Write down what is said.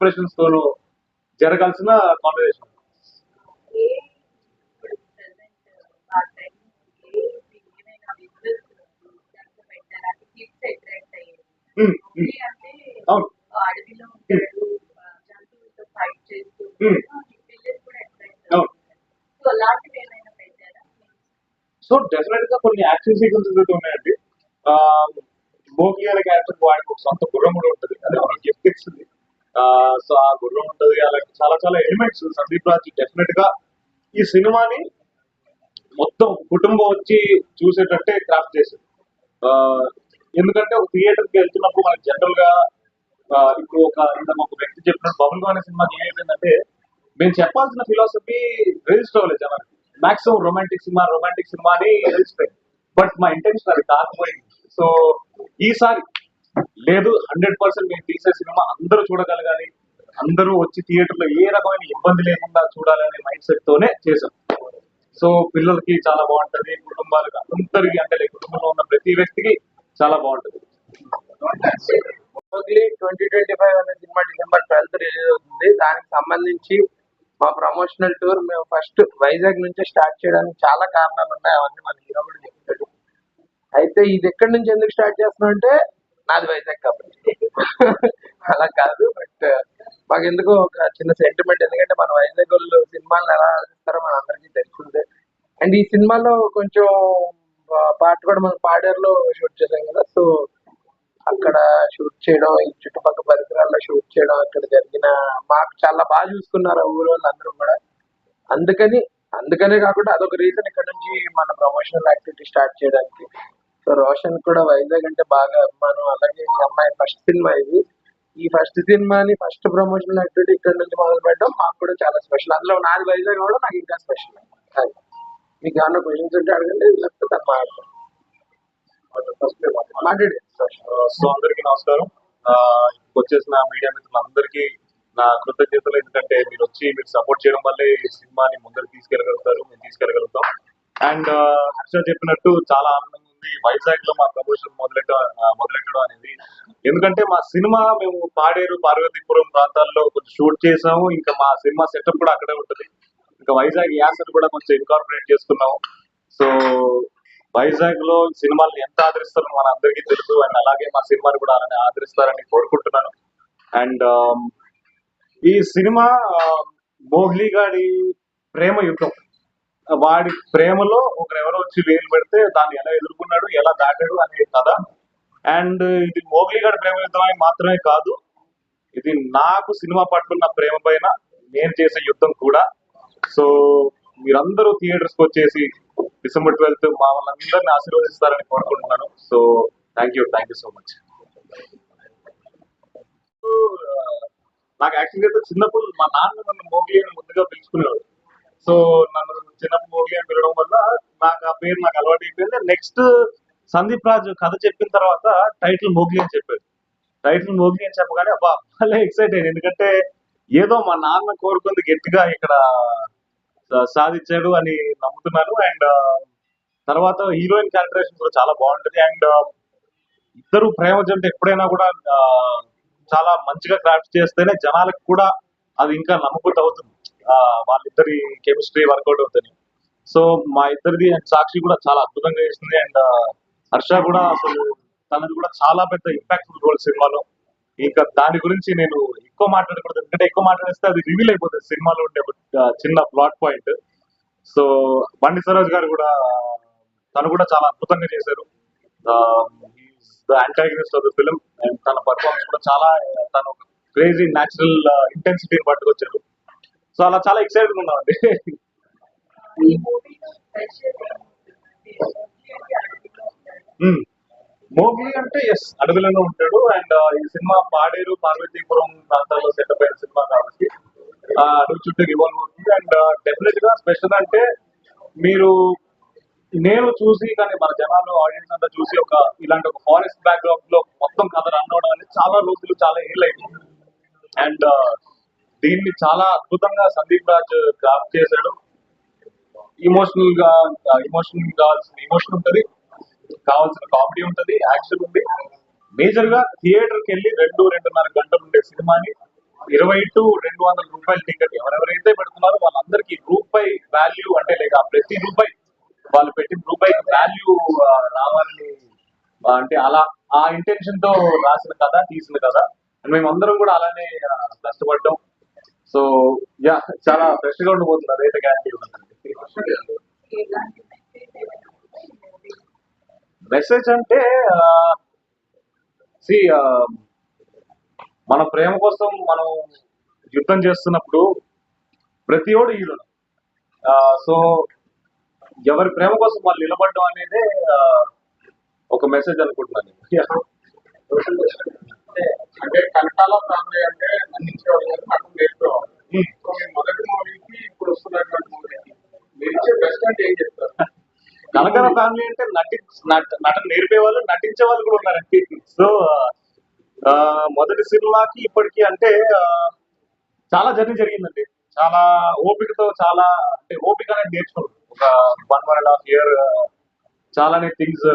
Expressions తోనూ జరగాల్సిన conversation. అవును. సో డెఫినెట్ గా కొన్ని యాక్షన్ సీక్వెన్సెస్ అయితే ఉన్నాయండి. మోగ్లీ అనే క్యారెక్టర్ వాడికి ఒక సొంత గుర్రం కూడా ఉంటుంది, అది ఒక గిఫ్ట్ ఇస్తుంది. సో ఆ గుర్రం ఉంటుంది, అలాగే చాలా చాలా ఎలిమెంట్స్ సందీప్ రాజ్ డెఫినెట్ గా ఈ సినిమాని మొత్తం కుటుంబం వచ్చి చూసేటట్టే క్రాఫ్ట్ చేశారు. ఎందుకంటే ఒక థియేటర్ కి వెళ్తున్నప్పుడు మనకి జనరల్ గా ఇప్పుడు ఒక వ్యక్తి చెప్పినట్టు బబుల్ అనే సినిమాకి ఏమైపోయిందంటే మేము చెప్పాల్సిన ఫిలాసఫీ రిజిస్టర్ అవ్వలేదు జనానికి. మాక్సిమం రొమాంటిక్ సినిమా అని రిజిస్టర్ అయింది, బట్ మా ఇంటెన్షన్ అది కాకపోయింది. సో ఈసారి లేదు, 100% మేము తీసే సినిమా అందరూ చూడగలగాలి, అందరూ వచ్చి థియేటర్ లో ఏ రకమైన ఇబ్బంది లేకుండా చూడాలనే మైండ్ సెట్ తోనే చేశాం. సో పిల్లలకి చాలా బాగుంటది, కుటుంబాలకి అందరికి అంటే కుటుంబంలో ఉన్న ప్రతి వ్యక్తికి చాలా బాగుంటది. 2025 అనే సినిమా December 12th రిలీజ్ అవుతుంది. దానికి సంబంధించి మా ప్రమోషనల్ టూర్ మేము ఫస్ట్ వైజాగ్ నుంచి స్టార్ట్ చేయడానికి చాలా కారణాలు ఉన్నాయి, అవన్నీ మన హీరో కూడా చెప్తాడు. అయితే ఇది ఎక్కడి నుంచి ఎందుకు స్టార్ట్ చేస్తున్నాం అంటే నాది వైజాగ్ కాబట్టి అలా కాదు, బట్ మాకు ఎందుకో ఒక చిన్న సెంటిమెంట్. ఎందుకంటే మన వైజాగ్ వాళ్ళు సినిమాలను ఎలా ఆలోచిస్తారో మన అందరికీ తెలుస్తుంది. అండ్ ఈ సినిమాలో కొంచెం పాట కూడా మనం పాడేరులో షూట్ చేసాం కదా, సో అక్కడ షూట్ చేయడం, ఈ చుట్టుపక్కల పరిసరాల్లో షూట్ చేయడం, అక్కడ జరిగిన మాకు చాలా బాగా చూసుకున్నారు ఊరు వాళ్ళు అందరూ కూడా. అందుకనే కాకుండా అదొక రీజన్ ఇక్కడ నుంచి మన ప్రమోషనల్ యాక్టివిటీ స్టార్ట్ చేయడానికి. సో రోషన్ కూడా వైజాగ్ అంటే బాగా అభిమానం, అలాగే ఈ అమ్మాయి ఫస్ట్ సినిమా ఇది. ఈ ఫస్ట్ సినిమాని ఫస్ట్ ప్రమోషనల్ యాక్టివిటీ ఇక్కడ నుంచి మొదలు పెట్టడం మాకు కూడా చాలా స్పెషల్. అందులో నాది వైజాగ్ కూడా నాకు ఇంకా స్పెషల్. మీకు ఏమన్నా క్వశ్చన్స్ ఉంటే అడగండి, లేకపోతే తను మాట్లాడతాను. మాట్లాడి. సో అందరికీ నమస్కారం. వచ్చేసిన మీడియా మిత్రులందరికీ నా కృతజ్ఞతలు, ఎందుకంటే మీరు వచ్చి మీరు సపోర్ట్ చేయడం వల్లే ఈ సినిమాని ముందరికి తీసుకెళ్ళగలుగుతారు, మేము తీసుకెళ్ళగలుగుతాం. అండ్ హర్ష చెప్పినట్టు చాలా ఆనందంగా ఉంది వైజాగ్ లో మా ప్రమోషన్ మొదలెట్టడం అనేది. ఎందుకంటే మా సినిమా మేము పాడేరు, పార్వతీపురం ప్రాంతాల్లో కొంచెం షూట్ చేసాము, ఇంకా మా సినిమా సెటప్ కూడా అక్కడే ఉంటుంది. ఇంకా వైజాగ్ యాసను కూడా కొంచెం ఇన్కార్పొరేట్ చేసుకున్నాము. సో వైజాగ్ లో సినిమాలను ఎంత ఆదరిస్తారో మన అందరికీ తెలుసు, అండ్ అలాగే మా సినిమాని కూడా అలానే ఆదరిస్తారని కోరుకుంటున్నాను. అండ్ ఈ సినిమా మోగ్లీ గాడి ప్రేమ యుద్ధం, వాడి ప్రేమలో ఒకరెవరో వచ్చి వేలు పెడితే దాన్ని ఎలా ఎదుర్కొన్నాడు, ఎలా దాటాడు అనే కథ. అండ్ ఇది మోగ్లీ గాడి ప్రేమ యుద్ధం అని మాత్రమే కాదు, ఇది నాకు సినిమా పట్ల ఉన్న ప్రేమ పైన నేను చేసే యుద్ధం కూడా. సో మీరందరూ థియేటర్స్ కి వచ్చేసి December 12th మా వాళ్ళందరినీ ఆశీర్వదిస్తారని కోరుకుంటున్నాను. So thank you so much. నాకు యాక్చువల్గా అయితే చిన్నప్పుడు మా నాన్న నన్ను మోగ్లీ అని ముందుగా పిలుచుకునేవాడు. సో నన్ను చిన్నప్పుడు మోగ్లీ అని పిలవడం వల్ల నాకు ఆ పేరు నాకు అలవాటు అయిపోయింది. నెక్స్ట్ సందీప్ రాజ్ కథ చెప్పిన తర్వాత టైటిల్ మోగ్లీ అని చెప్పాడు. టైటిల్ మోగ్లీ అని చెప్పగానే అబ్బా భలే ఎక్సైట్ అయ్యింది, ఎందుకంటే ఏదో మా నాన్న కోరుకుంది గట్టిగా ఇక్కడ సాధించాడు అని నమ్ముతున్నాను. అండ్ తర్వాత హీరోయిన్ క్యారెక్టరేషన్ కూడా చాలా బాగుంటది. అండ్ ఇద్దరు ప్రేమ జంట ఎప్పుడైనా కూడా చాలా మంచిగా క్రాఫ్ట్ చేస్తేనే జనాలకు కూడా అది ఇంకా నమ్మకం అవుతుంది, వాళ్ళిద్దరి కెమిస్ట్రీ వర్కౌట్ అవుతుంది. సో మా ఇద్దరిది సాక్షి కూడా చాలా అద్భుతంగా చేస్తుంది. అండ్ హర్ష కూడా అసలు తనది కూడా చాలా పెద్ద ఇంపాక్ట్ఫుల్ రోల్ సినిమాలో. ఇంకా దాని గురించి నేను ఎక్కువ మాట్లాడకూడదు, ఎందుకంటే ఎక్కువ మాట్లాడిస్తే అది రివీల్ అయిపోతుంది సినిమాలో ఉండే చిన్న ప్లాట్ పాయింట్. సో బండి సరోజ్ గారు కూడా తను కూడా చాలా అద్భుతంగా చేశారు, antagonist of the film. And తన పర్ఫార్మెన్స్ కూడా చాలా, తను ఒక క్రేజీ న్యాచురల్ ఇంటెన్సిటీని పట్టుకొచ్చారు. సో అలా చాలా ఎక్సైటెడ్ ఉన్నామండి. మోగ్లీ అంటే ఎస్ అడవిలోనే ఉంటాడు. అండ్ ఈ సినిమా పాడేరు, పార్వతీపురం ప్రాంతాల్లో సెటప్ అయిన సినిమా కాబట్టి అడవి చుట్టూ రివాల్వ్ అవుతుంది. అండ్ డెఫినెట్ గా స్పెషల్ అంటే మీరు నేను చూసి, కానీ మన జనాలు ఆడియన్స్ అంతా చూసి ఇలాంటి ఒక ఫారెస్ట్ బ్యాక్గ్రౌండ్ లో మొత్తం కథ రన్ అవడం అనేది చాలా రోజులు, చాలా ఏళ్ళు అయింది. అండ్ దీన్ని చాలా అద్భుతంగా సందీప్ రాజ్ క్రాఫ్ట్ చేశాడు. ఇమోషనల్ కావాల్సిన ఇమోషన్ ఉంటది, కావాల్సిన కామెడీ ఉంటది, యాక్షన్ ఉంది. మేజర్ గా థియేటర్ కి వెళ్ళి 2-2.5 గంటలు ఉండే సినిమాని 20 to 200 రూపాయల టికెట్ ఎవరెవరైతే పెడుతున్నారో వాళ్ళందరికీ రూపాయి వాల్యూ అంటే లేక ప్రతి రూపాయి వాళ్ళు పెట్టిన రూపాయికి వాల్యూ రావాలని అంటే అలా ఆ ఇంటెన్షన్ తో రాసిన కథ తీసిన కథ మేమందరం కూడా అలానే కష్టపడ్డాం. సో యా చాలా ఫ్రెష్ గా ఉండిపోతుంది అదైతే గ్యారంటీ మెసేజ్ అంటే సి మన ప్రేమ కోసం మనం యుద్ధం చేస్తున్నప్పుడు ప్రతి ఒడు హీరో. సో ఎవరి ప్రేమ కోసం వాళ్ళు నిలబడడం అనేది ఒక మెసేజ్ అనుకుంటున్నాను. అంటే కనకాల ఫ్యామిలీ అంటే అందించేవాళ్ళు నాకు నేర్చుకోవాలి. మొదటి మూవీకి ఇప్పుడు వస్తున్నటువంటి మూవీకి మీరు ఇచ్చే బెస్ట్ అంటే ఏం చెప్తారు? కనకాల ఫ్యామిలీ అంటే నటన నేర్పే వాళ్ళు నటించే వాళ్ళు కూడా ఉన్నారండి. సో మొదటి సినిమాకి ఇప్పటికి అంటే చాలా జర్నీ జరిగిందండి. చాలా ఓపికతో చాలా అంటే ఓపిక అనేది నేర్చుకున్నాను. ఒక 1.5 year చాలానే థింగ్స్